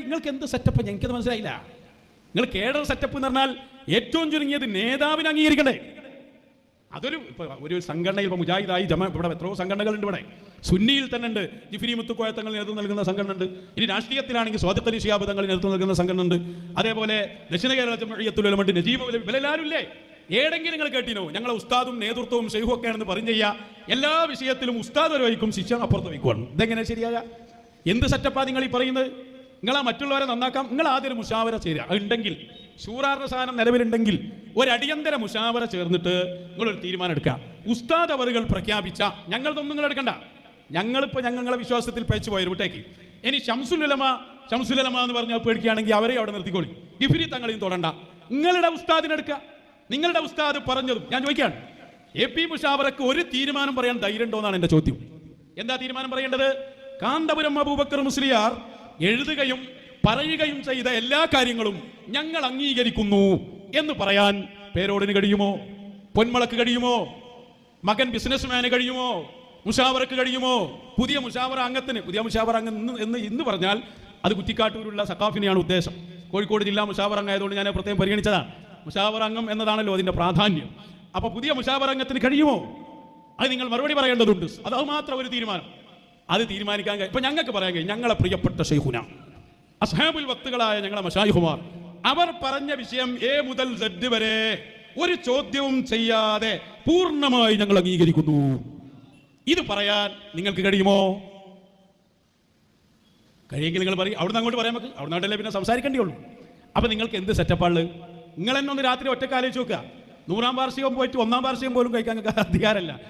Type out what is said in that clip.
നിങ്ങൾക്ക് എന്ത് സെറ്റപ്പ് എനിക്കത് മനസ്സിലായില്ല. നിങ്ങൾ കേഡർ സെറ്റപ്പ് എന്ന് പറഞ്ഞാൽ ഏറ്റവും ചുരുങ്ങിയത് നേതാവിനെ അംഗീകരിക്കണ്ടേ? അതൊരു ഒരു സംഘടനയിൽ ഇപ്പോൾ മുജാഹിദായി ഇവിടെ എത്രയോ സംഘടനകളുണ്ട്. ഇവിടെ സുന്നിയിൽ തന്നെ ഉണ്ട്, ജിഫ്രി മുത്തുക്കോയ തങ്ങൾ നേതൃത്വം നൽകുന്ന സംഘടന ഉണ്ട്. ഇനി രാഷ്ട്രീയത്തിലാണെങ്കിൽ സ്വാദിഖ് അലി ശിഹാബ് തങ്ങൾ നേതൃത്വം നൽകുന്ന സംഘടന ഉണ്ട്. അതേപോലെ ദക്ഷിണ കേരള ജംഇയ്യത്തുൽ ഉലമ ഉണ്ട്, നജീബ് ഇവരെല്ലാവരും ഇല്ലേ? ഏടെങ്കിലും നിങ്ങൾ കേട്ടിനോ ഞങ്ങളെ ഉസ്താദും നേതൃത്വവും ഷെയ്ഖും ഒക്കെയാണെന്ന് പറഞ്ഞു ചെയ്യുക? എല്ലാ വിഷയത്തിലും ഉസ്താദ് ഒരു വഹിക്കും, ശിക്ഷ അപ്പുറത്ത് വഹിക്കുവാണ്. ഇതെങ്ങനെ ശരിയായ എന്ത് സെറ്റപ്പാ നിങ്ങൾ ഈ പറയുന്നത്? നിങ്ങളാ മറ്റുള്ളവരെ നന്നാക്കാം, നിങ്ങൾ ആദ്യം ഒരു മുഷാവറ ചേരുക. ഉണ്ടെങ്കിൽ ശൂറാറിന്റെ സാധനം നിലവിലുണ്ടെങ്കിൽ ഒരു അടിയന്തര മുഷാവറ ചേർന്നിട്ട് നിങ്ങളൊരു തീരുമാനം എടുക്കുക. ഉസ്താദ് അവറുകൾ പ്രഖ്യാപിച്ച ഞങ്ങളതൊന്നും നിങ്ങൾ എടുക്കണ്ട. ഞങ്ങളിപ്പോൾ ഞങ്ങളെ വിശ്വാസത്തിൽ പേച്ചു പോയൊരു വിട്ടേക്ക്. ഇനി ഷംസുൽ ഉലമ എന്ന് പറഞ്ഞാൽ പേടിക്കുകയാണെങ്കിൽ അവരെ അവിടെ നിർത്തിക്കോളി. ജിഫ്രി തങ്ങളെയും തൊടണ്ട, നിങ്ങളുടെ ഉസ്താദിനെടുക്കുക. നിങ്ങളുടെ ഉസ്താദ് പറഞ്ഞതും ഞാൻ ചോദിക്കുകയാണ്, AP മുഷാവറക്ക് ഒരു തീരുമാനം പറയാൻ ധൈര്യം ഉണ്ടോ എന്നാണ് എൻ്റെ ചോദ്യം. എന്താ തീരുമാനം പറയേണ്ടത്? കാന്തപുരം അബൂബക്കർ മുസ്ലിയാർ എഴുതുകയും പറയുകയും ചെയ്ത എല്ലാ കാര്യങ്ങളും ഞങ്ങൾ അംഗീകരിക്കുന്നു എന്ന് പറയാൻ പേരോടിന് കഴിയുമോ? പൊന്മളക്ക് കഴിയുമോ? മകൻ ബിസിനസ്മാന് കഴിയുമോ? മുഷാവറക്ക് കഴിയുമോ? പുതിയ മുഷാവറ അംഗത്തിന്, പുതിയ മുഷാവറ അംഗം എന്ന് പറഞ്ഞാൽ അത് കുറ്റിക്കാട്ടൂരുള്ള സഖാഫിനെയാണ് ഉദ്ദേശം. കോഴിക്കോട് ജില്ലാ മുഷാവറ അംഗമായതുകൊണ്ട് ഞാൻ പ്രത്യേകം പരിഗണിച്ചതാണ്. മുഷാവറ അംഗം എന്നതാണല്ലോ അതിന്റെ പ്രാധാന്യം. അപ്പൊ പുതിയ മുഷാവറ അംഗത്തിന് കഴിയുമോ? അത് നിങ്ങൾ മറുപടി പറയേണ്ടതുണ്ട്. അത് മാത്രം ഒരു തീരുമാനം, അത് തീരുമാനിക്കാൻ ഇപ്പൊ ഞങ്ങൾക്ക് പറയാൻ കഴിയും. ഞങ്ങളെ പ്രിയപ്പെട്ട ശൈഖുന അസ്ഹാബുൽ വക്തുകളായ ഞങ്ങളെ മശായിഖുമാർ അവർ പറഞ്ഞ വിഷയം A മുതൽ Z വരെ ഒരു ചോദ്യവും ചെയ്യാതെ പൂർണ്ണമായി ഞങ്ങൾ അംഗീകരിക്കുന്നു. ഇത് പറയാൻ നിങ്ങൾക്ക് കഴിയുമോ? കഴിയെങ്കിൽ നിങ്ങൾ പറയും. അവിടുന്ന് അങ്ങോട്ട് പറയാൻ നമുക്ക്, അവിടുന്ന് അങ്ങോട്ടല്ലേ പിന്നെ സംസാരിക്കേണ്ടി ഉള്ളൂ. അപ്പൊ നിങ്ങൾക്ക് എന്ത് സെറ്റപ്പാള്? നിങ്ങൾ എന്നെ ഒന്ന് രാത്രി ഒറ്റക്കാലോചിച്ച് നോക്കുക. 100-ാം വാർഷികം പോയിട്ട് 1-ാം വാർഷികം പോലും കഴിക്കാൻ അധികാരമല്ല.